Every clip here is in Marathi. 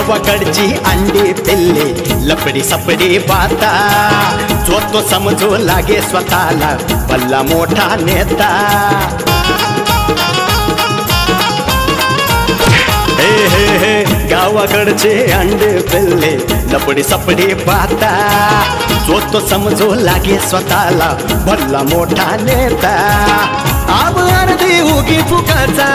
गावाकडची अंडी पिल्ली लपडी सपडी बाता जो तो समजू लागे स्वतःला भल्ला मोठा नेता हे हे हे गावाकडचे अंडे पिल्ले लपडी सपडी बाता जो तो समजू लागे स्वतःला भल्ला मोठा नेता आब अर्धी उगी फुकाचा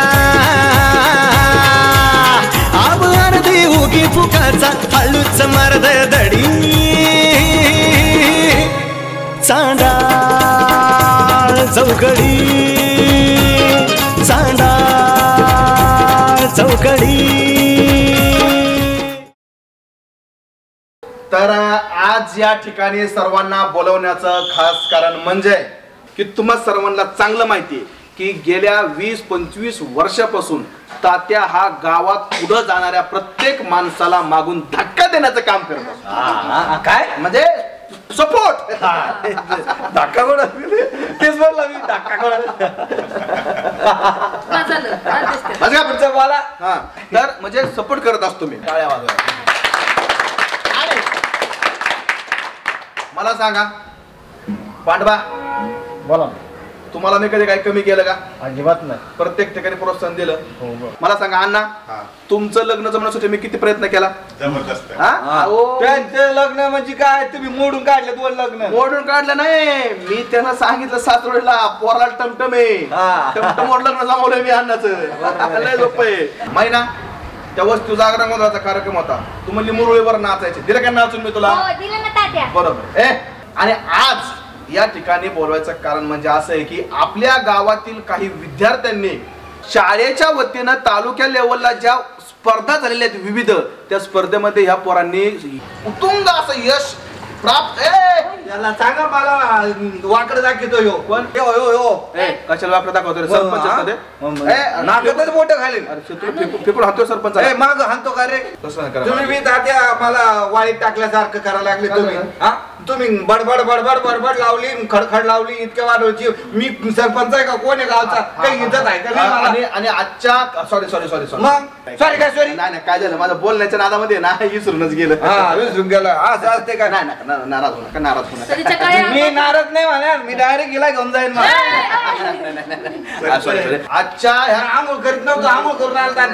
आब अर्धी उगी फुकाचा हळूच मर्द दडी चांडाळ चौकडी चांडाळ चौकडी. तर आज या ठिकाणी सर्वांना बोलवण्याचं खास कारण म्हणजे की तुम्हा सर्वांना चांगलं माहिती आहे की गेल्या 20-25 वर्षापासून तात्या हा गावात पुढे जाणाऱ्या प्रत्येक माणसाला मागून धक्का देण्याचं काम करत असतो. काय म्हणजे सपोर्ट धक्का कोण तेच बोलला मी धक्का कोण माझ्या पुढचा बोला. हा तर म्हणजे सपोर्ट करत असतो मी. टाळ्या वाजवा. मला सांगा पांडवा बोला. तुम्हाला मी कधी काही कमी केलं का? अजिबात नाही. प्रत्येक ठिकाणी प्रोत्साहन दिलं. हो. मला सांगा अण्णा तुमचं लग्न जमण्यासाठी मी किती प्रयत्न केला? जबरदस्त. त्यांचं लग्न म्हणजे काय तुम्ही मोडून काढले दोन लग्न? मोडून काढलं नाही मी त्यांना सांगितलं सासवडीला पोराला टमटम आहे टमटमवर लग्न जमवलंय मी अण्णाचं. लय सोपं आहे. महिना त्या वस्तू जागरण गोंधळाचा कार्यक्रम होता. तू म्हणली मुरळीवर नाचायचे दिलं का नाचून मी तुला? बरोबर. आणि आज या ठिकाणी बोलवायचं कारण म्हणजे असं आहे की आपल्या गावातील काही विद्यार्थ्यांनी शाळेच्या वतीनं तालुक्या लेवलला ज्या स्पर्धा झालेल्या आहेत विविध त्या स्पर्धेमध्ये ह्या पोरांनी उत्तुंग असं यश प्राप्त. याला सांगा मला वाकडं दाखवतो यो कोण? कशाला वाकडं दाखवतो? सरपंच नाकातच मोठं घालेल. फेकून हातो सरपंच. माग हाणतो का रे? तुम्ही मी तात्या मला वाळीत टाकल्यासारखं करायला लागले तुम्ही. हा तुम्ही बडबड बडबड बडबड लावली खडखड लावली इतक्या वाढवची. मी सरपंच आहे का कोण आहे गावचा? काही इज्जत आहे का? आणि आजच्या सॉरी सॉरी सॉरी सॉरी मग सॉरी काय सॉरी नाही काय झालं माझं बोलण्याच्या नादामध्ये ना विसरूनच गेलं. विसरून गेलं असं असते का? नाही नाराज होऊ नका नाराज होऊ नका. मी नाराज नाही म्हणा मी डायरेक्ट गेला घेऊन जाईन. आजच्या ह्या आंघोळ करीत नव्हतं आंघोळ करून आला.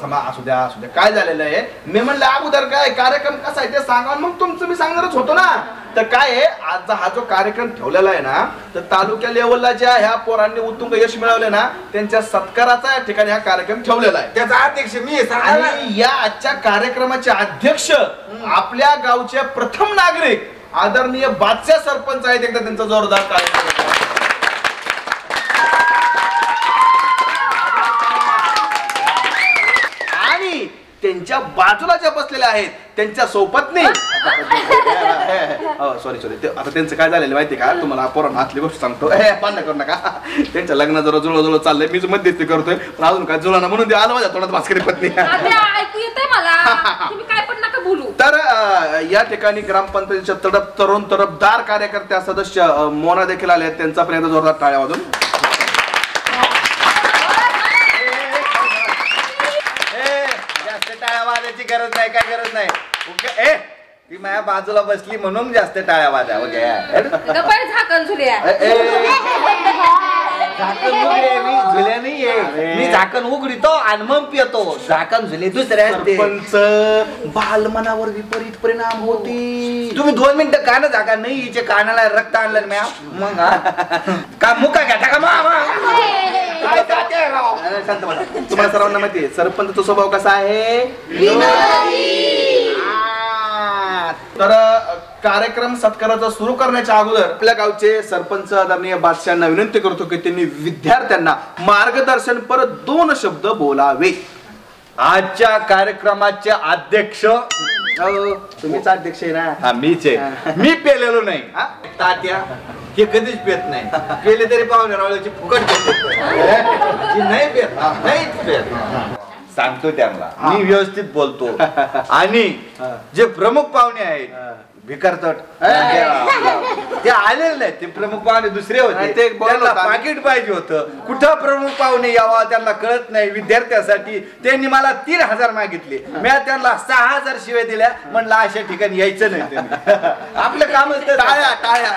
थांबा असू द्या काय झालेलं आहे मी म्हणलं अगोदर काय कार्यक्रम कसा आहे ते सांगा मग तुमचं मी सांगणारच होतो ना. तर काय आहे आजचा हा जो कार्यक्रम ठेवलेला आहे ना तर तालुक्या लेवलला ज्या ह्या पोरांनी उत्तुंग यश मिळवले ना त्यांच्या सत्काराचा या ठिकाणी हा कार्यक्रम ठेवलेला आहे. त्याचा अध्यक्ष मी. आणि या आजच्या कार्यक्रमाचे अध्यक्ष आपल्या गावचे प्रथम नागरिक आदरणीय बादशाह सरपंच आहेत. एकदा त्यांचा जोरदार कार्यक्रम. आणि त्यांच्या बाजूला ज्या बसलेल्या आहेत त्यांच्या सोबतनी सॉरी आता त्यांचं काय झालेलं माहिती का तुम्हाला पोरांना हातली गोष्ट सांगतो. पान करू नका. त्यांच्या लग्न जरा जुळजुळ चाललंय मीच मध्यस्थी करतोय पण अजून काय जुळाना म्हणून ते आलं माझ्या तोंडात भास्करी पत्नी. तर या ठिकाणी ग्रामपंचायतीच्या तडफदार कार्यकर्त्या सदस्य मोना देखील आले आहेत. त्यांचा पण एकदा जोरदार टाळ्या वाजून. जास्त टाळ्या वाजायची गरज नाही काय गरज नाही. ती माझ्या बाजूला बसली म्हणून जास्त टाळ्या वाजा. झाकण झुल्या मी झुल्या नाहीये मी झाकण उघडतो आणि मग पितो. झाकण झुले दुसऱ्या सरपंच बालमनावर विपरीत परिणाम होती. तुम्ही 2 मिनिटं कान झाका नाही हिच्या कानाला रक्त आणलं मॅ मग का मुका घ्या का तुम्हाला सर्वांना माहिती आहे सरपंचचा स्वभाव कसा आहे. तर कार्यक्रम सत्काराचा सुरू करण्याच्या अगोदर आपल्या गावचे सरपंच आदरणीय बादशाहांना विनंती करतो की त्यांनी विद्यार्थ्यांना मार्गदर्शन परत 2 शब्द बोलावे. आजच्या कार्यक्रमाचे अध्यक्ष तुम्हीच अध्यक्ष आहे ना. हा मीच आहे. मी पेलेलो नाही तात्या हे कधीच पेत नाही. पेले तरी पाहुणे रावळ्याची फुकट नाही पेत नाहीच पेत. सांगतो त्यांना मी व्यवस्थित बोलतो. आणि जे प्रमुख पाहुणे आहेत भिकारतट ते आलेले नाही, ते प्रमुख पाहुणे दुसरे होते. ते बोलवलं त्यांना होतं. पाकिट पाहिजे होतं. कुठं प्रमुख पाहुणे यावा त्यांना कळत नाही. विद्यार्थ्यासाठी त्यांनी मला 3,000 मागितले. मी त्यांना 6,000 शिवाय दिल्या. म्हणलं अशा ठिकाणी यायचं नाही तुम्ही. आपलं कामच तर टाळ्या टाळ्या.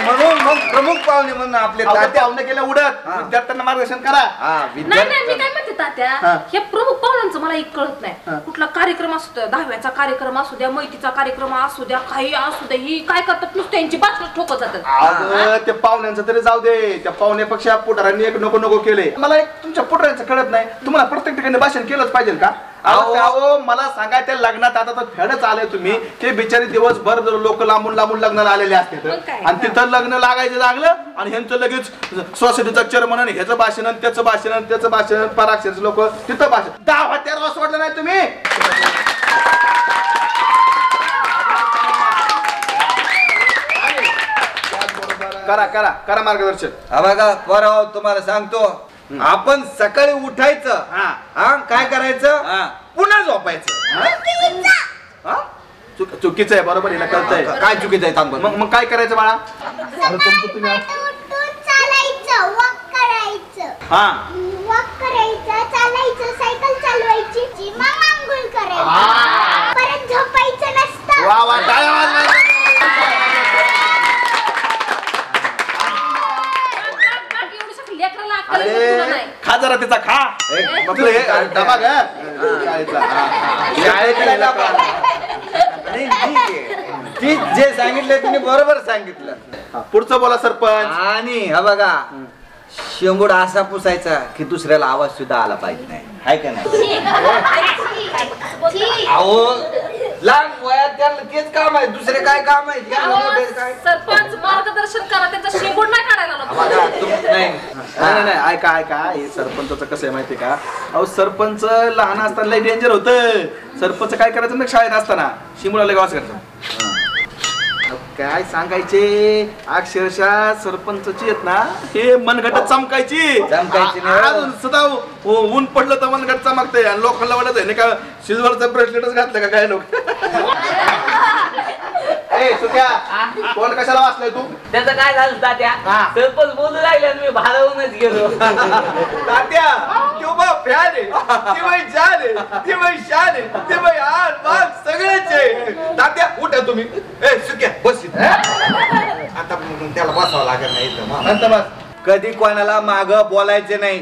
म्हणून मग प्रमुख पाहुणे म्हणून आपले तात्या पाहुणे केलं उडत विद्यार्थ्यांना मार्गदर्शन करा. नाही नाही मी काय म्हणते तात्या हे प्रमुख पाहुण्यांचं मला एक कळत नाही. कुठला कार्यक्रम असू द्या, 10व्याचा कार्यक्रम असू द्या, मैतीचा कार्यक्रम असू द्या, काही असू द्या, ही काय करतात नुसतं त्यांची बातमी ठोकत जातात. ते पाहुण्यांचं तरी जाऊ दे. त्या पाहुण्यापेक्षा पुढाऱ्यांनी एक नको नको केले. मला एक तुमच्या पुढाऱ्यांचं कळत नाही. तुम्हाला प्रत्येक ठिकाणी भाषण केलंच पाहिजे का? अहो मला सांगा त्या लग्नात आता तर फेडच आले तुम्ही. ते बिचारी दिवसभर लोक लांबून लांबून लग्नाला आलेले असतात आणि तिथं लग्न लागायचं लागलं आणि ह्यांचं लगेच सोसायटीचं चेअरमन आणि ह्याचं भाषण आणि त्याचं भाषण आणि त्याचं भाषण पराक्षरचे लोक तिथं भाषण 10 वर्ष वाटलं नाही तुम्ही. करा करा करा मार्गदर्शन. हा बघा बरं तुम्हाला सांगतो. आपण सकाळी उठायचं. हा काय करायचं? पुन्हा झोपायचं. चुकीचं आहे. बरोबर हिला कळतंय. काय चुकीचं आहे सांग. मग काय करायचं बाळा? चालायचं, वॉक करायचं. हा वॉक करायचं, चालायचं, सायकल चालवायची, मग आंघोळ करायची, परत झोपायचं नसतं. वा वा टाळ्या वाजवायच्या. अरे खा जरा तिचा खा. म्हटलं हे डबा घ्या शाळेतला डबा. ती जे सांगितलं तुम्ही बरोबर सांगितलं. पुढचं बोला सरपंच. आणि हा बघा शेंबूड असा पुसायचा की दुसऱ्याला आवाज सुद्धा आला पाहिजे नाही. हाय का नाही? अहो लहान वयात त्यांना तेच काम आहे. दुसरे काय काम आहे? सरपंच मार्गदर्शन करा, त्यांचा शेंबूड नाही काढायला नको. नाही नाही ऐका ऐका. हे सरपंचाचं कसं आहे माहितीये का? अहो सरपंच लहान असताना लय डेंजर होतं. सरपंच काय करायचं ना शाळेत असताना शिमुळाला गावास करायचं. काय सांगायचे अक्षरशः सरपंचची आहेत ना हे मनगट चमकायची. अजून सुद्धा ऊन पडलं तर मनगट चमकते आणि लोकांना वाटत आहे का सिल्वरचं ब्रेसलेटच घातलं का काय लोक. ए सुक्या कोण कशाला वाचलाय तू? त्याचं काय झालं तात्या? सरपंच बोलू लागले मी भारावूनच गेलो. तात्या तो बा फॅन आहे. ती बाई जान आहे. ती बाई शान आहे. ती बाई आर बाग सगळेच आहे. तात्या उठा तुम्ही. ए सुक्या बस इथं. आता त्याला बसावं लागेल नाही. कधी कोणाला माग बोलायचे नाही.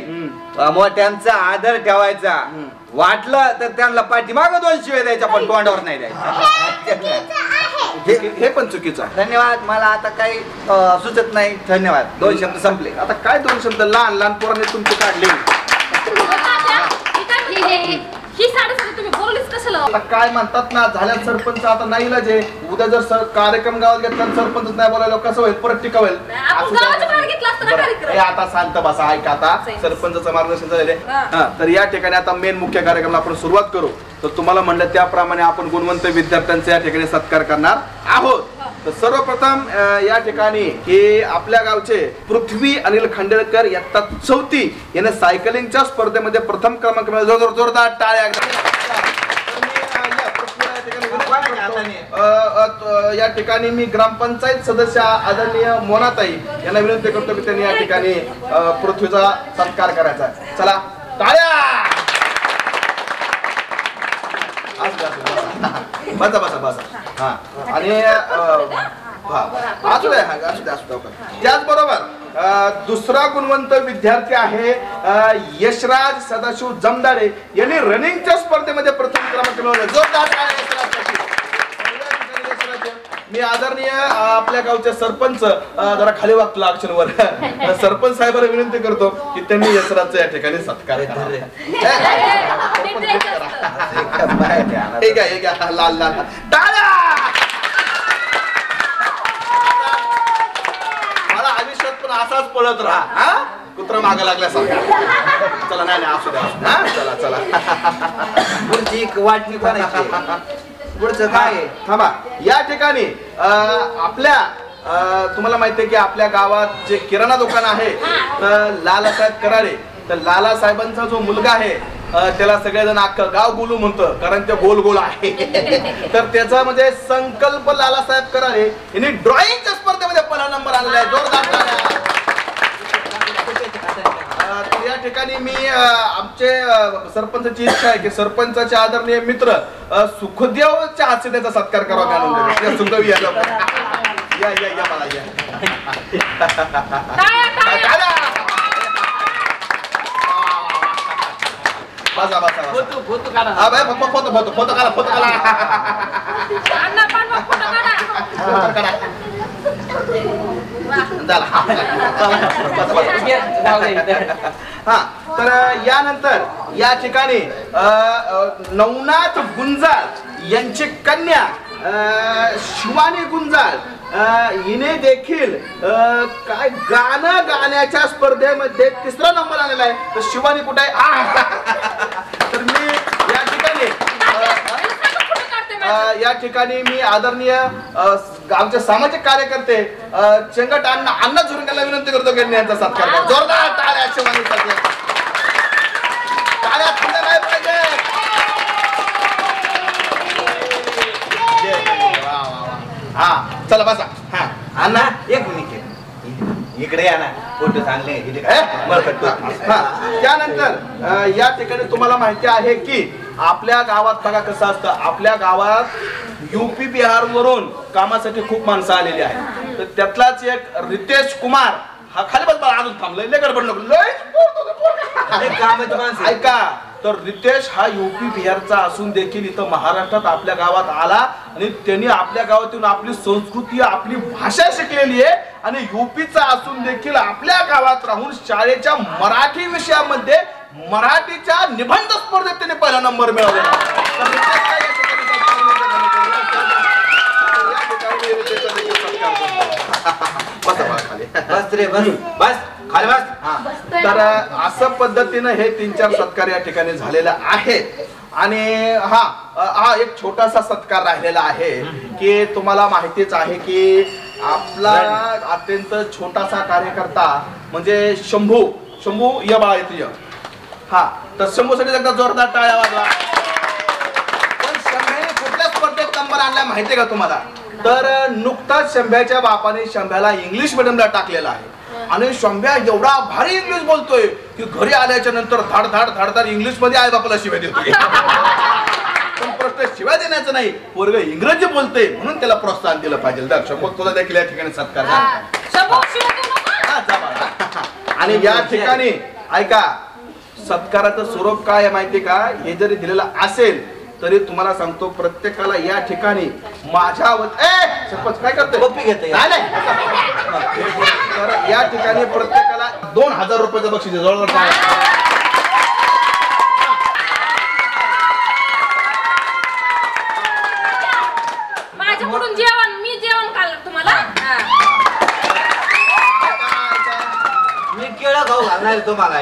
मोठ्यांचा आदर ठेवायचा. वाटलं तर त्यांना पाठीमाग 2 शिव्या द्यायच्या पण तोंडावर नाही द्यायच्या. हे पण चुकीचं आहे. धन्यवाद. मला आता काही सुचत नाही. धन्यवाद. 2 शब्द संपले. आता काय 2 शब्द लहान लहान पोरांनी तुमची काढली. ही साडेसाती तुम्ही बोललीच कशाला? आता काय म्हणतात ना झाल्या सरपंच आता नाही इलाज आहे. उद्या जर कार्यक्रम गावात घेतला सरपंच नाही बोलायला कसं होईल? परत टिका होईल. आपण गावाच्या बाहेर घेतला असता ना कार्यक्रम. आता शांत बसा. ऐका आता सरपंचाचं मार्गदर्शन झालेलं आहे. तर या ठिकाणी आता मेन मुख्य कार्यक्रमाला आपण सुरुवात करू. तर तुम्हाला म्हणलं त्याप्रमाणे आपण गुणवंत विद्यार्थ्यांचा या ठिकाणी सत्कार करणार आहोत. तर सर्वप्रथम या ठिकाणी हे आपल्या गावचे पृथ्वी अनिल खांडेकर इयत्ता 4थी याने सायकलिंगच्या स्पर्धेमध्ये प्रथम क्रमांक मिळवला. जोरदार टाळ्या. या ठिकाणी मी ग्रामपंचायत सदस्य आदरणीय मोनाताई यांना विनंती करतो की त्यांनी या ठिकाणी पृथ्वीचा सत्कार करायचा. चला टाळ्या. बसा बसा बसा. हा आणि असू द्या असू द्या असू द्या. त्याचबरोबर दुसरा गुणवंत विद्यार्थी आहे यशराज सदाशिव जमदाडे यांनी रनिंगच्या स्पर्धेमध्ये प्रथम क्रमांक मिळवला. जोरदार. मी आदरणीय आपल्या गावचे सरपंच जरा खाली वागतो अक्षरवर सरपंच साहेबांना विनंती करतो की त्यांनी यशराजचा या ठिकाणी सत्कार करावा. ठीक आहे. लाल लाल टाळ्या. मला आयुष्यात पण असाच पळत राहा. कुत्रा मागे लागल्यासारखा. चला नाही असू द्या. चला चला. पुढची वाटणी करायची. पुढचं काय थांबा. या ठिकाणी आपल्या तुम्हाला माहिती आहे की आपल्या गावात जे किराणा दुकान आहे तर लालासाहेब कराडे. तर लाला साहेबांचा जो मुलगा आहे त्याला सगळेजण अख्खं गाव गोलू म्हणतं, कारण ते गोल गोल आहे. तर त्याचा म्हणजे संकल्प लालासाहेब करारे यांनी ड्रॉइंगच्या स्पर्धेमध्ये पहिला नंबर आणलेला आहे. जोरदार टाळ्या. या ठिकाणी मी आमचे सरपंचाची इच्छा आहे की सरपंचाचे आदरणीय मित्र सुखदेवच्या हास्य त्याचा सत्कार करावा. सुखदेव या या या या मला या. बसा बसा फोटो फोटो काढा. हा बाय फोटो फोटो फोटो काढा फोटो काढा. अण्णा पांडवा फोटो काढा. फोटो काढा. झाला. हा तर यानंतर या ठिकाणी नवनाथ गुंजाळ यांची कन्या शिवानी गुंजाळ हिने देखील काय गाणं गाण्याच्या स्पर्धेमध्ये 3रा नंबर आलेला आहे. तर शिवानी कुठे आहे? तर मी या ठिकाणी मी आदरणीय आमचे सामाजिक कार्यकर्ते चंगट अण्णा झुरंगेला विनंती करतो की यांचा सत्कार करा. जोरदार टाळ्या शिवानीसाठी. टाळ्या थांबल्या नाही पाहिजे. हा चला बसा. हा अण्णा एक मिनिट इकडे या ना. फोटो चांगले. त्यानंतर या ठिकाणी तुम्हाला माहिती आहे की आपल्या गावात बघा कसं असतं. आपल्या गावात UP बिहार वरून कामासाठी खूप माणसं आलेली आहेत. तर त्यातलाच एक रितेश कुमार हा खाली बस अजून थांबलाय. लय गडबड नको. लय कामाची माणसं. ऐका तर रितेश हा UP बिहारचा असून देखील इथं महाराष्ट्रात आपल्या गावात आला आणि त्यांनी आपल्या गावातून आपली संस्कृती आपली भाषा शिकलेली आहे आणि UPचा असून देखील आपल्या गावात राहून शाळेच्या मराठी विषयामध्ये मराठीच्या निबंध स्पर्धेत त्याने पहिला नंबर मिळवला. बस रे बस बस खाली बस. तर असं पद्धतीनं हे 3-4 सत्कार या ठिकाणी झालेला आहे. आणि हा एक छोटासा सत्कार राहिलेला आहे की तुम्हाला माहितीच आहे की आपला अत्यंत छोटासा कार्यकर्ता म्हणजे शंभू या बाळा येते. हा तर शंभूसाठी एकदा जोरदार टाळ्या वाजवा. पण शंभ्याने कुठल्या स्पर्धेत नंबर आणला माहितीये का तुम्हाला? तर नुकताच शंभ्याच्या बापाने शंभ्याला इंग्लिश मिडियमला टाकलेला आहे आणि शंभ्या एवढा भारी इंग्लिश बोलतोय की घरी आल्याच्या नंतर धाड धाड धाड धाड इंग्लिश मध्ये आई बापाला शिवाय देतोय. पण प्रश्न शिवाय देण्याचं नाही, पोरग इंग्रजी बोलतोय म्हणून त्याला प्रोत्साहन दिलं पाहिजे. दर्शक तुला देखील या ठिकाणी सत्कार. आणि या ठिकाणी ऐका सत्काराचं स्वरूप काय आहे माहिती का? हे जरी दिलेलं असेल तरी तुम्हाला सांगतो प्रत्येकाला या ठिकाणी माझ्या सरपंच काय करतोय कॉपी घेतोय. तर या ठिकाणी प्रत्येकाला 2000 रुपयाचं बक्षीस आहे. जवळ माझ्याकडून जेवण मी जेवण काढलं तुम्हाला. मी केळं खाऊ घालणार तुम्हाला.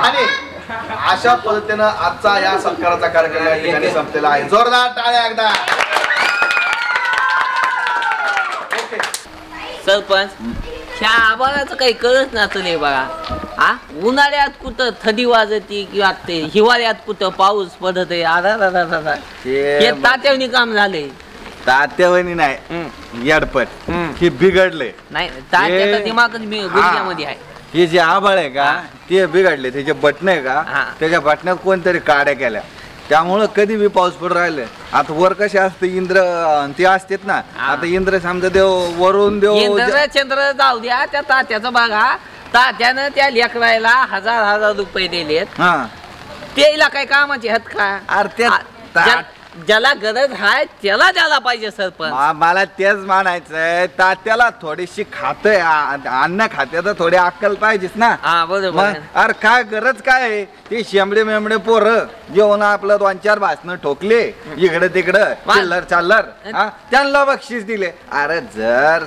आणि अशा पद्धतीनं आजचा या सत्काराचा कार्यक्रम या ठिकाणी संपलेला आहे. जोरदार टाळ्या एकदा. सरपंच ह्या आबाळाचं काही कळत नसतं बघा. हा उन्हाळ्यात कुठं थंडी वाजती किंवा ते हिवाळ्यात कुठं पाऊस पडत आहे. हे तात्यावनी काम झाले. तात्यावणी नाही याडपट हे बिघडले नाही तात्याचा दिमागच गुडघ्यामध्ये आहे. हे जे आभाळ आहे का ते बिघडले. त्याचे बटन आहे का त्याच्या बटण्यात कोणतरी काड्या केल्या त्यामुळं कधी बी पाऊस पडून राहिले. आता वर कसे असते इंद्र ते असतात ना. आता इंद्र समजा देव वरून देव इंद्र चंद्र जाऊ द्या. त्या तात्याचं बघा तात्यानं त्या लेकरायला 1000 रुपये दिलेत. त्याला काय कामाची हत का? अरे ज्याला गरज आहे त्याला द्यायला पाहिजे सरपंच. मला तेच म्हणायचंय तात्याला थोडीशी खातोय अन्न खाते तर थोडी अक्कल पाहिजेच ना. बरोबर. अरे काय गरज काय ते शेंबडे मेंबडे पोरं जेवण आपलं 2-4 भाषण ठोकले इकडे तिकडं चिल्लर चाललर त्यांना बक्षीस दिले. अरे जर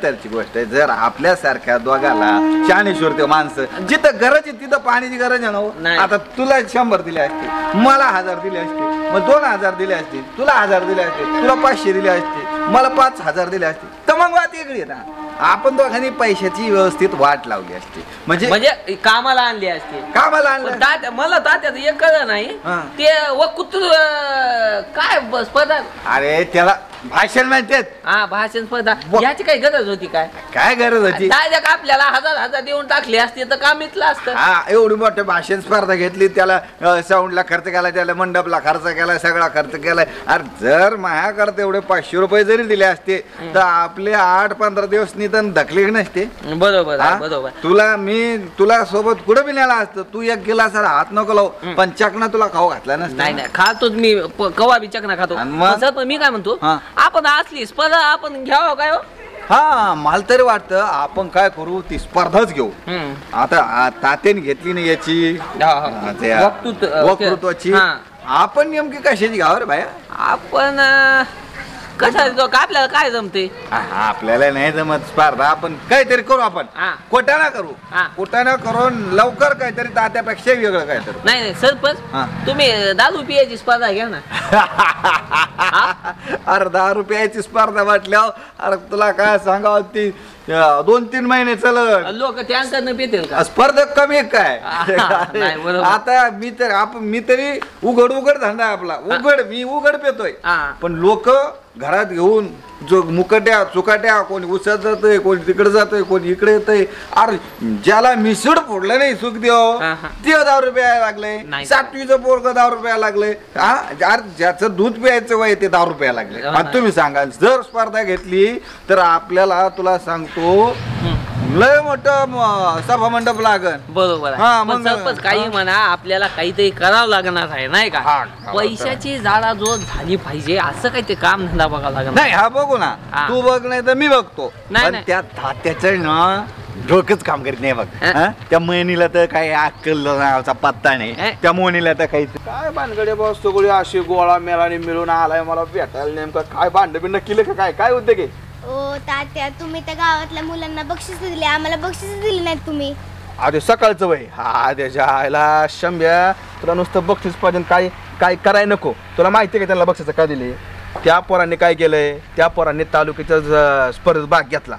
त्याची गोष्ट आहे जर आपल्यासारख्या दोघाला शानेश्वर ते माणसं जिथं गरज आहे तिथं पाण्याची गरज आहे ना. आता तुला 100 दिले असते मला 1000 दिले असते मग 2000 दिले असते तुला 1000 दिले असते तुला 500 दिले असते मला 5000 दिले असते तर मग बात वेगळी आहे ना. आपण दोघांनी पैशाची व्यवस्थित वाट लावली असती म्हणजे कामाला आणली असते. कामाला पण आणलं मला तात्याचं एक कळलं नाही हा. ते वकुत्र काय स्पर्धा. अरे त्याला भाषण म्हणतात. हा भाषण स्पर्धा याची काही गरज होती काय? काय गरज होती? डायरेक्ट आपल्याला हजार देऊन टाकले असते तर काम इथलं असतं. हा एवढी मोठी भाषण स्पर्धा घेतली, त्याला साऊंडला खर्च केला, त्याला मंडपला खर्च केला, सगळा खर्च केलाय. अरे जर माझ्याकडे तेवढे 500 रुपये जरी दिले असते तर आपले 8-15 दिवस निधन धकले नसते. बरोबर बरोबर. तुला सोबत कुठं बी नेला असतं. तू एक गिलास हात नको लावू पण चकना तुला खाऊ घातला नसतं. नाही खातोच मी कवा बी चकना खातो. आणि मग? पण मी काय म्हणतो हा. आपण असली स्पर्धा आपण घ्यावं काय हो? हा मला तरी वाटतं आपण काय करू ती स्पर्धाच घेऊ. आता तात्याने घेतली नाही याची वक्तृत्वाची. आपण नेमकी कशाची घ्यावं रे बाया? आपण कसं आपल्याला काय जमते? आपल्याला नाही जमत स्पर्धा. आपण काहीतरी करू. आपण कोटाना करू. कोटाना करून लवकर काहीतरी तात्यापेक्षा वेगळं काहीतरी. नाही सरपंच तुम्ही दारू पियाची स्पर्धा घ्या ना. अरे 10 रुपयाची स्पर्धा वाटल्यावर अरे तुला काय सांगावं ती 2-3 महिने चल लोक टँकर पितील का? स्पर्धक कमी काय? नाही, बरोबर. आता मी तरी उघड धंदा आपला. मी उघड पेतोय पण लोक घरात घेऊन जो मुकट्या चुकाट्या कोणी उसत जातोय, कोणी तिकडे जातोय, कोणी इकडे येतोय. अरे ज्याला मिसळ फोडलं नाही सुख देव ते 10 रुपये लागले. 7वीचं पोरग 10 रुपये लागले. ज्याचं दूध प्यायचं वय ते 10 रुपये लागले. आता तुम्ही सांगा जर स्पर्धा घेतली तर आपल्याला तुला सांगतो लय मोठं सभा मंडप लागल. बरोबर. सरपंच काही म्हणा आपल्याला काहीतरी करावं लागणार आहे नाही का? पैशाची जाळाजोड झाली पाहिजे असं काही ते काम धंदा बघावं लागणार नाही. हा बघू ना. तू बघ नाही तर मी बघतो. नाही त्या तात्याचं ना डोकंच काम करीत नाही बघ. त्या मोहिनीला तर काही अक्कल नावाचा पत्ता नाही. त्या मोहिनीला तर काही काय भानगडे बस सगळी अशी गोळा मेळाने मिळून आलाय मला भेटायला. नेमकं काय भांड बिंड केलं का? काय उद्योग आहे? ओ तात्या तुम्ही त्या गावातल्या मुलांना बक्षीस दिले, आम्हाला बक्षीस दिली नाहीत तुम्ही. अरे सकाळचं वय हा त्याच्या आयला शंभ्या तुला नुसतं बक्षीस पाहिजे. काय काय कराय नको. तुला माहिती आहे का त्यांना बक्षीस का दिले? त्या पोरांनी काय केलंय? त्या पोरांनी तालुक्याच्या स्पर्धेत भाग घेतला.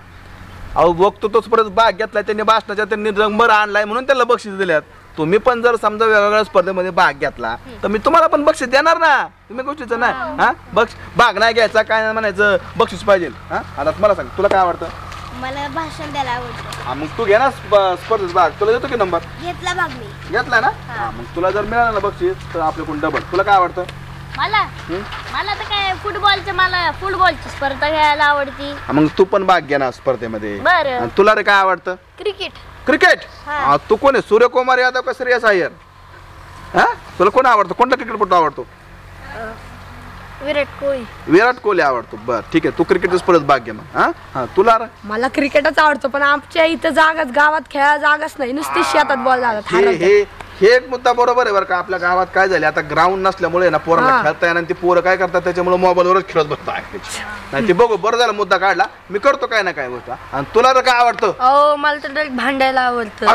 अहो बघतो तो स्पर्धेत भाग घेतलाय त्यांनी. भाषणाच्या त्यांनी रंगभर आणलाय म्हणून त्याला बक्षीस दिल्यात. तुम्ही पण जर समजा वेगवेगळ्या स्पर्धेमध्ये भाग घेतला तर मी तुम्हाला पण बक्षीस देणार ना. तुम्ही गोष्टीचं ना भाग नाही घ्यायचा काय नाही म्हणायचं बक्षीस पाहिजे. आता मला सांग तुला काय आवडतं? मला भाषण द्यायला आवडतं. मग तू घे ना स्पर्धेत भाग. तुला देतो की नंबर? घेतला भाग मी. घेतला ना? मग तुला जर मिळालं ना बक्षीस तर आपल्याकडून डबल. तुला काय आवडतं? मला तर काय फुटबॉलची स्पर्धा घ्यायला आवडती. मग तू पण भाग घे ना स्पर्धेमध्ये. बरं. तुला रे काय आवडतं? क्रिकेट. तू कोण आहे? सूर्यकुमार यादव का श्रेयस अय्यर? तुला कोण आवडतं? कोणता क्रिकेटपटू आवडतो? विराट कोहली आवडतो. बर ठीक आहे. तू क्रिकेट स्पर्धेत भाग घे मग. तुला? मला क्रिकेटच आवडतो पण आमच्या इथं गावात खेळायला जागाच नाही. नुसती शेतात बॉल जागा. हे एक मुद्दा बरोबर आहे बरं का. आपल्या गावात काय झाले आता ग्राउंड नसल्यामुळे ना पोरांना खेळता येणार. ती पोरं काय करतात त्याच्यामुळे मोबाईलवरच खेळत बसतात. नाही ते बघू बरं झालं मुद्दा काढला. मी करतो काय ना काय गोष्ट. आणि तुला तर काय आवडतं? मला तर भांडायला आवडतं.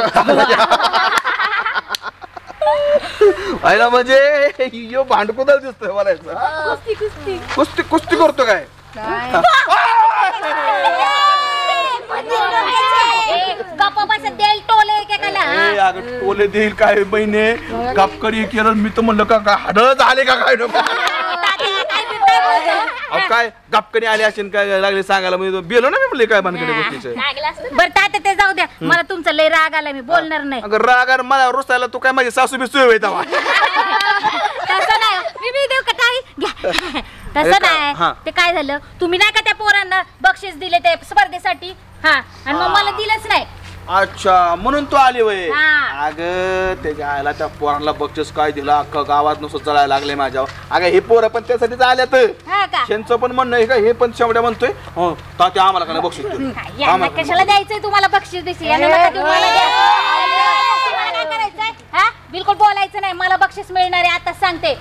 आयला म्हणजे यो भांडकुदल दिसतोय मला. कुस्ती करतो काय? टोले देईल काय बहिणे? कापकरी केलं मी तर म्हणलं का हाडळ झाले का काय? काय गपकरी आले असेल काय लागले सांगायला मी बेलो ना. मी म्हणले काय भानगडी गोष्टीचं. बरं तात्या ते जाऊ द्या. मला तुमचा लय राग आला मी बोलणार नाही. अगं राग मला रुसायला तू काय माझी सासू बिसू होय तेव्हा? तसं नाही. मी देऊ का टाळी? घ्या. तसं नाही. ते काय झालं तुम्ही नाही का त्या पोरांना बक्षीस दिले ते स्पर्धेसाठी आणि मग मला दिलंच नाही. अच्छा म्हणून तू आली वय. अगं त्याच्या आयला त्या पोरांना बक्षीस काय दिला अख्खा गावात नुसतं चढायला लागले माझ्यावर. अगं हे पोरं पण त्यासाठीच आल्यात. त्यांचं पण म्हणणं आहे का हे पण शेवड्या म्हणतोय तात्या आम्हाला काय बक्षीस कशाला द्यायचंय तुम्हाला बक्षीस बिलकुल बोलायचं नाही. मला बक्षीस मिळणार आहे आता सांगते.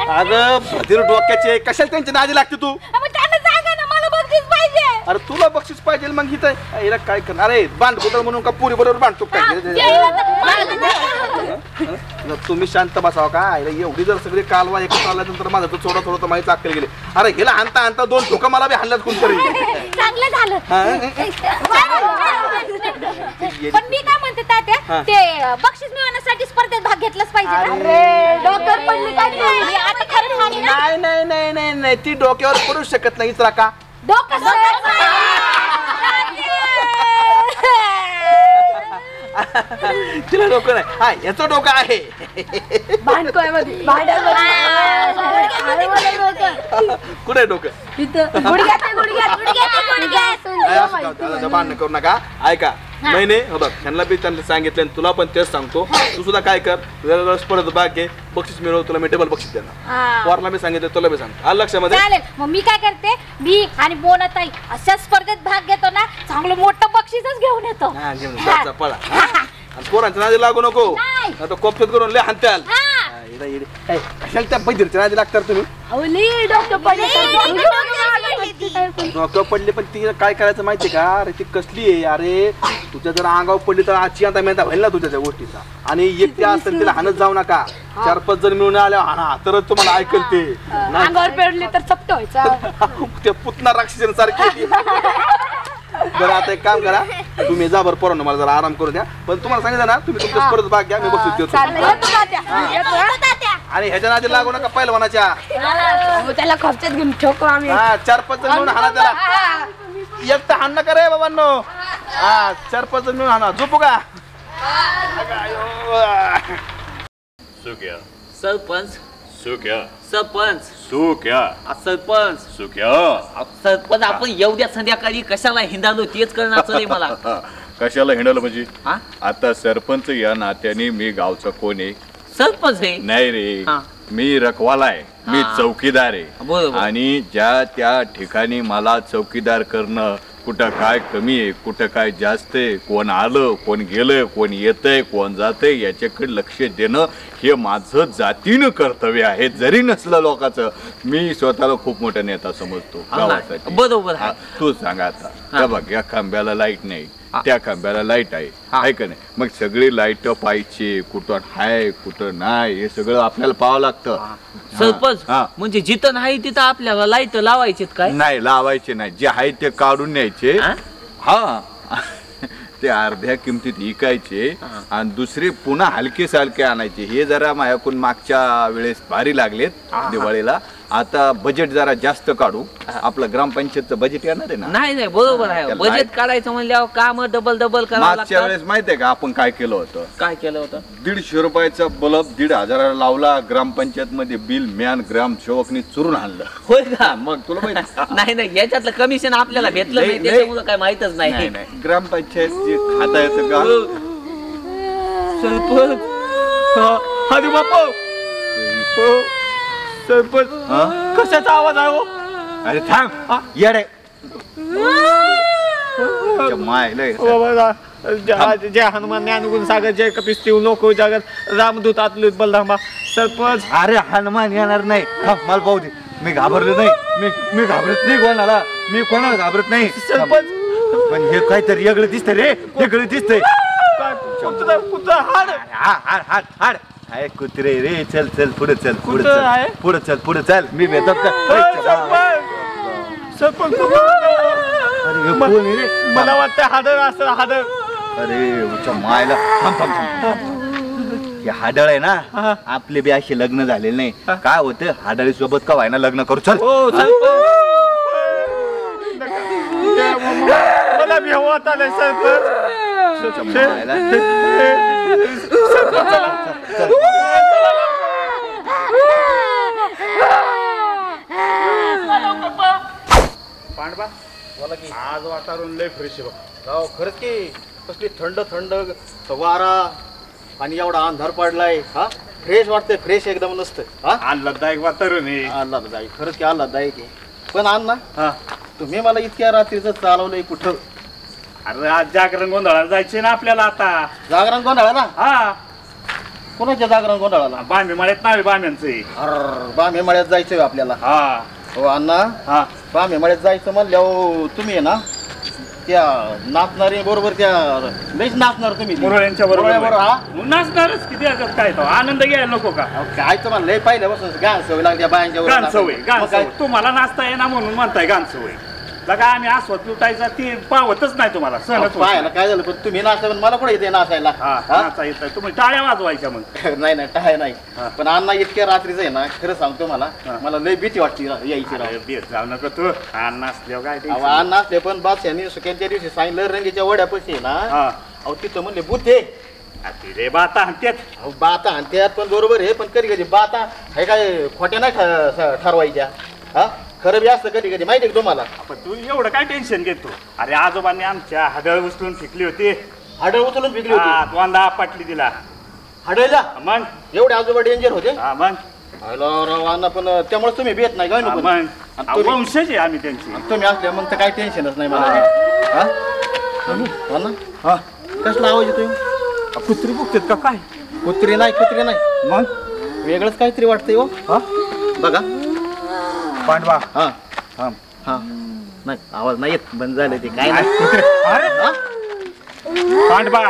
अगं भदीर डोक्याचे कशाला त्यांच्या नादी लागते तू? अरे तुला बक्षीस पाहिजे मग इथं काय करणार? अरे बांधकुदळ म्हणून का पुरी बरोबर बांधतो काय? हं? तुम्ही शांत बसावा का आईला एवढी जर सगळी कालवा एकत्र आल्यानंतर माझं तर थोडं थोडं तर माहिती अक्कल गेले. अरे गेला आणता आणता 2 ठोका मला बी हल्ल्यात कोणतरी. चांगलं झालं. पण मी काय म्हणते तात्या, ते बक्षीस मिळवण्यासाठी स्पर्धेत भाग घेतलाच पाहिजे. अरे डोक्यावर पडली काय नाही. आता खरं झाली ना. नाही नाही नाही नाही नाही ती डोक्यावर पडू शकत नाही इचरा का. तिला डोकं नाही. हा याचं डोकं आहे. भांडकोय मध्ये कुठे डोकं भांडण करू नका. ऐका महिने हो बघ त्यांना बी त्यांना सांगितलं तुला पण तेच सांगतो. तू सुद्धा काय कर परत भाग घे बक्षीस मिळव तुला मी डबल बक्षीस देणार. पोरला मी सांगितलं तुला बी सांगतो. आलं लक्षामध्ये. चालेल मग मी काय करते, मी आणि बोनाताई अशा स्पर्धेत भाग घेतो ना, चांगलं मोठं बक्षीसच घेऊन येतो. घेऊन पळा. पोरांच्या नादी लागू नको आता कोपच्यात करून लय हाणत्याल. कशाला त्या बैदीरच्या नादी लागतात तुम्ही. डोक्यावर पडले पण ती काय करायचं माहितीये का. अरे ती कसली आहे अरे. तुझ्या जर अंगावर पडली तर आजची आता मेहता व्हायला ना तुझ्या गोष्टीचा. आणि एकटी असेल तिला हाणत जाऊ नका. 4-5 जण मिळून आल्या हाणा तरच तुम्हाला ऐकल ते. अंगावर पडली तर चपट व्हायचा. ते पुतना राक्षसांसारखी. बरं आता एक काम करा तुम्ही जा बरं पोरांनो मला जरा आराम करू द्या. पण तुम्हाला सांगितलं ना तुम्ही तुमच्या स्पर्धेत भाग घ्या मी बक्षीस देतो. आणि ह्याच्या नादी लागू नका पहिलवानाच्या. त्याला खर्चात घेऊन ठोको आम्ही. 4-5 जण मिळून हाणा त्याला. एकटा हाण नका रे बाबांनो. 4-5 जण मिळून हाणा. झोपू का. सरपंच सुक्या सरपंच सुक्या सरपंच सुक्या सरपंच आपण एवढ्या संध्याकाळी कशाला हिंडालो तेच करण्याचं नाही मला. कशाला हिंडायला म्हणजे हा? आता सरपंच या नात्याने मी गावचा कोण आहे. सरपंच आहे नाही रे हा. मी रखवाला आहे. मी चौकीदार आहे. बरोबर. आणि ज्या त्या ठिकाणी मला चौकीदार करणं कुठं काय कमी आहे कुठं काय जास्त आहे कोण आलं कोण गेलं कोण येतंय कोण जातंय याच्याकडे लक्ष देणं हे माझं जातीनं कर्तव्य आहे. जरी नसलं लोकांचं मी स्वतःला खूप मोठा नेता समजतो गावासाठी. बरोबर. तू सांग आता बघ या खांब्याला लाईट नाही त्या खांब्याला लाईट आहे का नाही. मग सगळी लाईट पाहिजे कुठं आहे कुठं नाही हे सगळं आपल्याला पाहावं लागतं. सरपंच म्हणजे जिथं नाही तिथं आपल्याला लाईट लावायचे काय. नाही लावायचे नाही जे आहे ते काढून न्यायचे. हा ते अर्ध्या किमतीत विकायचे आणि दुसरे पुन्हा हलके सालके आणायचे. हे जरा माझ्याकडून मागच्या वेळेस भारी लागलेत दिवाळीला. आता बजेट जरा जास्त काढू. आपलं ग्रामपंचायतचं बजेट येणार आहे ना. नाही नाही बरोबर आहे. बजेट काढायचं म्हणल्यावर काम डबल मागच्या वेळेस माहितीये का आपण काय केलं होतं. काय केलं होतं. 150 रुपयाचा बल्ब 1,500 लावला. ग्रामपंचायत मध्ये बिल मॅन ग्रामसेवकनी चुरून आणलं. होय का. मग तुला माहिती नाही नाही याच्यातलं कमिशन आपल्याला भेटलं नाही त्याच्यामुळे काय माहितच नाही. ग्रामपंचायत खाता येतं का. सरपंच अरे बापा सरपंच कशाचा आवाज आहे. अरे थांब येडे जय हनुमान ज्ञानगुण सागर जय कपिस्तीव लोक जगत रामदूत आतलूत बलधामा. सरपंच अरे हनुमान येणार नाही. मला पाहू दे. मी घाबरलो नाही. मी घाबरत नाही कोणाला. मी कोणाला घाबरत नाही. सरपंच पण हे काहीतरी वेगळं दिसतंय रे. वेगळं दिसतंय. हाड हाड हाड आहे कुत्रे रे. चल चल पुढे चल पुढे चल पुढे चल पुढे चल. मी भेटत का. सरपंच अरे मला वाटतं हाडळ असं हाडळ. अरे उच्या मायला थांब थांब थांब. हे हाडळ आहे ना आपले बी असे लग्न झालेले नाही. काय होतं हाडळी सोबत का व्हायना लग्न करू. चल मला भी हवा आता नाही सरपंच. पांडवा बोला की आज वातावरण लय फ्रेश आहे बघ. हो खरंच की कसली थंड थंड वारा आणि एवढा अंधार पडलाय. हा फ्रेश वाटतंय. फ्रेश एकदम नसतं. आल्हाददायक वातावरण आहे. आल्हाददायक खरंच की आल्हाददायक आहे. पण अण्णा तुम्ही मला इतक्या रात्रीचं चालवलंय कुठं. अरे आज जागरण गोंधळाला जायचे ना आपल्याला. आता जागरण गोंधळाला. हा कोणाच्या जागरण गोंधळाला. बांबे मळ्यात नावे बांब्यांचे. अरे बांबे मळ्यात जायचंय आपल्याला. हा हो अण्णा. बांबे मळ्यात जायचं म्हणल्यावर तुम्ही आहे ना त्या नाचणारे बरोबर त्या लईच नाचणार तुम्ही मुरळ्यांच्या बरोबर हा नाचणारच किती काय तो आनंद घ्यायला नको का काय तुम्हाला लय पहिल्यापासून गाण सवय लागली बायांच्या गाण सवय तुम्हाला नाचता येणार म्हणून म्हणताय गाण सवय लगा आम्ही आस्वाद लुटायचा ती पावतच नाही तुम्हाला सहनच पाहायला काय झालं पण तुम्ही नाचता पण मला कुठे येते नाचायला नाचता येत तुम्ही टाळ्या वाजवायच्या मग नाही नाही टाळ्या नाही पण अण्णा इतक्या रात्रीचं आहे ना खरं सांगतो मला लय भीती वाटते यायची जाऊ नका तू अण्णा असल्यावर काय अण्णा असले पण बादशाने सुक्यांच्या दिवशी सांगितलं रंगीच्या वड्यापाशी आहे ना अहो तिथं म्हणले बुद्धे रे बाता हाणत्यात बाता हाणत्यात पण बरोबर आहे पण कधी कधी बाता हे काय खोट्या नाही ठरवायच्या हा खरं बी असतं कधी कधी माहिती आहे तुम्हाला पण तू एवढं काय टेन्शन घेतो अरे आजोबांनी आमच्या हाडळ उचलून फेकली होती हाडळ उचलून फेकली होती दोनदा पाटली तिला हाडळला मग एवढे आजोबा डेंजर होते मग अण्णा पण त्यामुळे तुम्ही भेट नाही काय मग वंशज आहे आम्ही त्यांची तुम्ही असले मग तर काही टेन्शनच नाही मला हा कसला आवाज येतोय कुत्री बुकतात का काय कुत्री नाही मग वेगळंच काहीतरी वाटतंय हो बघा पांडवा हा हा हा नाही आवाज नाही येत बंद झाले ते काय नाही पांडवा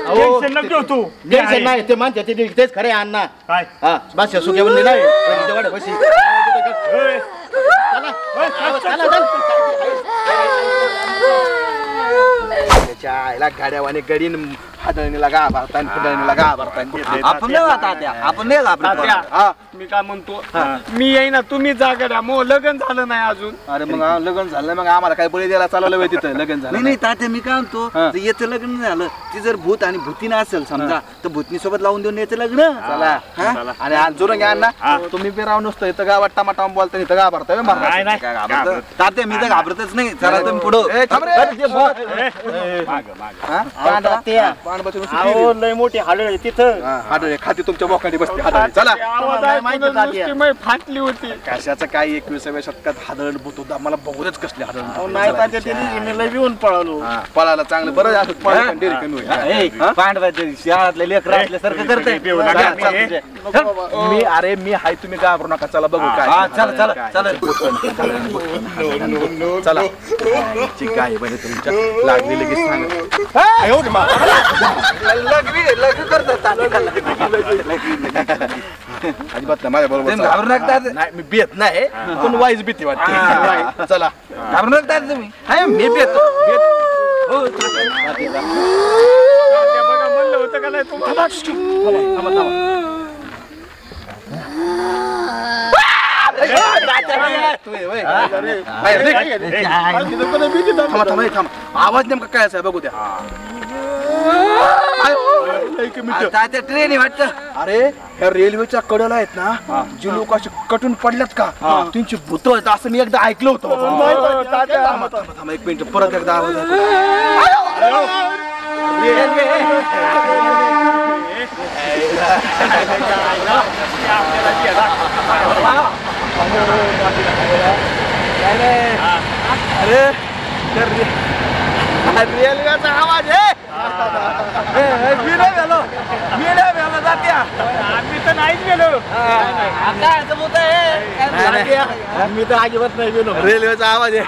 टेन्शन नको घेऊ तू टेन्शन नाही ते मानते तेच खरे अण्णा काय हा बादशाह सुक्या बनले नाही आईला गाड्यावाने गडीन हाडळणीला घाबरताय फुडळणीला घाबरताय आपण नाही तात्या आपण नाही घाबरत मी काय म्हणतो मी येईन ना तुम्ही जागा द्या मग लग्न झालं नाही अजून अरे मग लग्न झालं मग आम्हाला काय बळी द्यायला चालवलं तिथं लग्न झालं नाही तात्या मी काय म्हणतो याचं लग्न झालं ती जर भूत आणि भूतीनं असेल समजा तर भूतनी सोबत लावून देऊन याचं लग्न चला आणि आज जोरून घ्या ना तुम्ही बी राव नसतो इथं गावात टमाटा बोलता इथं घाबरताय तात्या मी तर घाबरतच नाही चला तुम्ही पुढं लय मोठी हाडळ तिथं हाडळे खाती तुमच्या बोकांडी बसते हाडळे चला फाटली होती कशाचं काय 21व्या शतकात हाडळ होता मला बघूनच कसले हाडळ नाही येऊन पळालो पळायला चांगलं बरं असं पांडवाच्या शहरातले लेकर असल्यासारखं करते मी अरे मी हाय तुम्ही घाबरू नका चला बघू काय चला चला काय बरे तुमच्या लागली लगेच सांग अजिबात नाही माझ्या बरोबर नाही मी भेट नाही पण वाईज भीती वाटते चला घाबरू नका तुम्ही मी भेटतो बघा म्हणलं होतं का नाही तुम्हाला आवाज नेमका काय असा बघू द्या ट्रेन वाटत अरे ह्या रेल्वेच्या कडेला आहेत ना जी लोक असे कटून पडल्यात का त्यांची भूत आहेत असं मी एकदा ऐकलं होतं एक मिनिट परत एकदा आवाज रेल्वेचा आवाज आहे आम्ही तर नाहीच गेलो मी तर अजिबात नाही गेलो रेल्वेचा आवाज आहे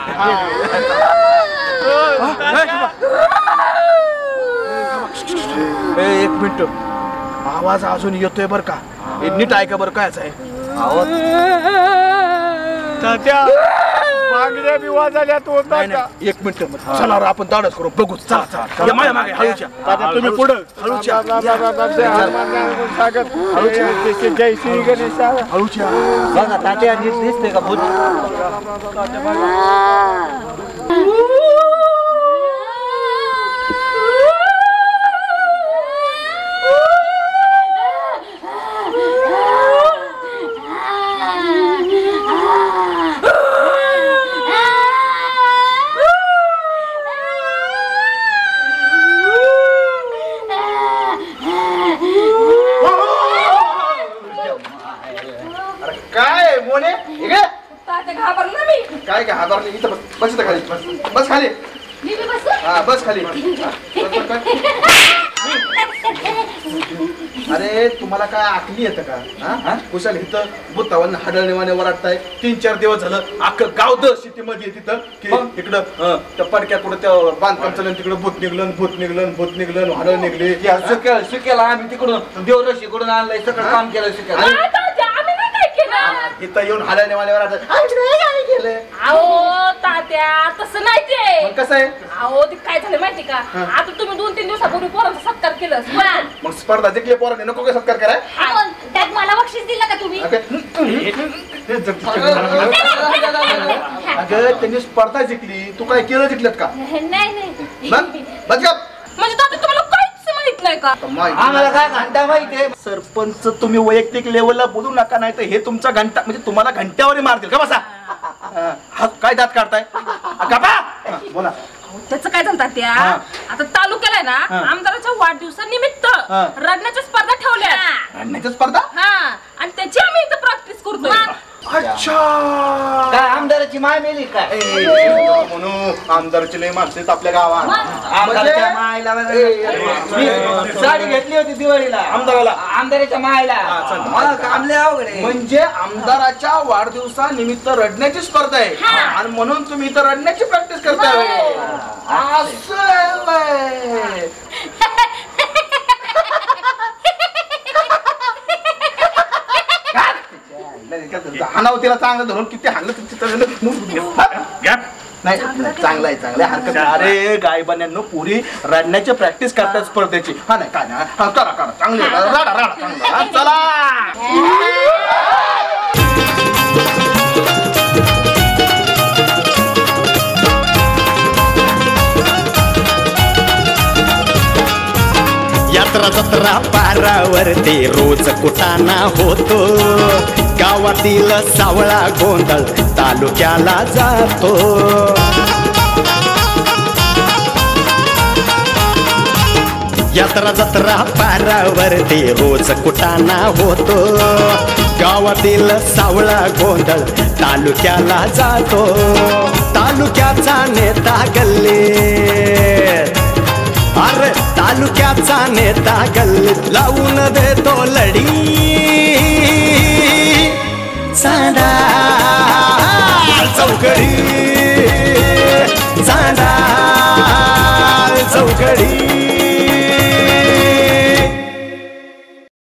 एक मिनिट आवाज अजून येतोय बर का नीट ऐका बरं काय आहे मागण्या बी वाजल्यात होता एक मिनिट चला आपण दाडच करू बघू चला माझ्या मागे हळूच्या तुम्ही पुढं हळूच्या जय श्री गणेश हळूच्या बघा तात्या दिसते का भूत काय घाबरली इथं बस इथं खाली बस खाली मी बी बसू? हा बस खाली अरे तुम्हाला काय आकली येतं का हा कुशाल इथं भूतावांना हाडळणीवाने वराडताय 3-4 दिवस झालं अख्खं गाव द सिटीमध्ये तिथं की इकडं त्या पडक्या कुठं त्या बांधकाम चाललं तिकडं भूत निघलं हाडळ निघले सुकेला आम्ही तिकडून देवरशीकडून आणलंय सगळं काम केलं सुकेला इथं येऊन हाडळणीवाने वराडतात केलं अहो तात्या तसं नाही ते कसं आहे अहो ते काय झालं माहिती का आता तुम्ही 2-3 दिवसापूर्वी पोरांचा सत्कार केलं मग स्पर्धा जिंकली पोरांनी नको काय सत्कार कराय त्यात मला बक्षीस दिलं का तुम्ही अगं त्यांनी स्पर्धा जिंकली तू काय केलं जिंकलत का नाही म्हणजे तात्या तुम्हाला काहीच माहित नाही का आम्हाला काय घंटा माहितीये सरपंच तुम्ही वैयक्तिक लेवलला बोलू नका नाही तर हे तुमचा घंटा म्हणजे तुम्हाला घंट्यावर मारतील का बसा काय दात काढताय बोला त्याचं काय झालं त्या आता तालुक्याला आहे ना आमदाराच्या वाढदिवसानिमित्त रडण्याच्या स्पर्धा ठेवल्या रडण्याच्या स्पर्धा आणि त्याची आम्ही इथं प्रॅक्टिस करतोय अच्छा काय आमदाराची माय मेली काय म्हणून आमदारची लय माणसं आपल्या गावात आमदाराच्या मायला साडी घेतली होती दिवाळीला आमदाराच्या मायला मला कामले अवघड म्हणजे आमदाराच्या वाढदिवसानिमित्त रडण्याची स्पर्धा आहे आणि म्हणून तुम्ही इथं रडण्याची प्रॅक्टिस करताय असं हाणाव तिला चांगलं धरून किती हाणलं नाही चांगलं आहे हरकत नाही अरे गायबान्यांनो पुरी रडण्याची प्रॅक्टिस करतात स्पर्धेची हा नाही काय नाही करा चांगली राडा चांगलं चला यात्रा जत्रा पारावरती रोज कुटाणा होतो गावातील सावळा गोंधळ तालुक्याला जातो यात्रा जत्रा पारावरती रोज कुटाणा होतो गावातील सावळा गोंधळ तालुक्याला जातो तालुक्याचा नेता गल्लीत अरे तालुक्याचा नेता गल्लीत लावून देतो लढी चांदा चौकडी चांदा चौकडी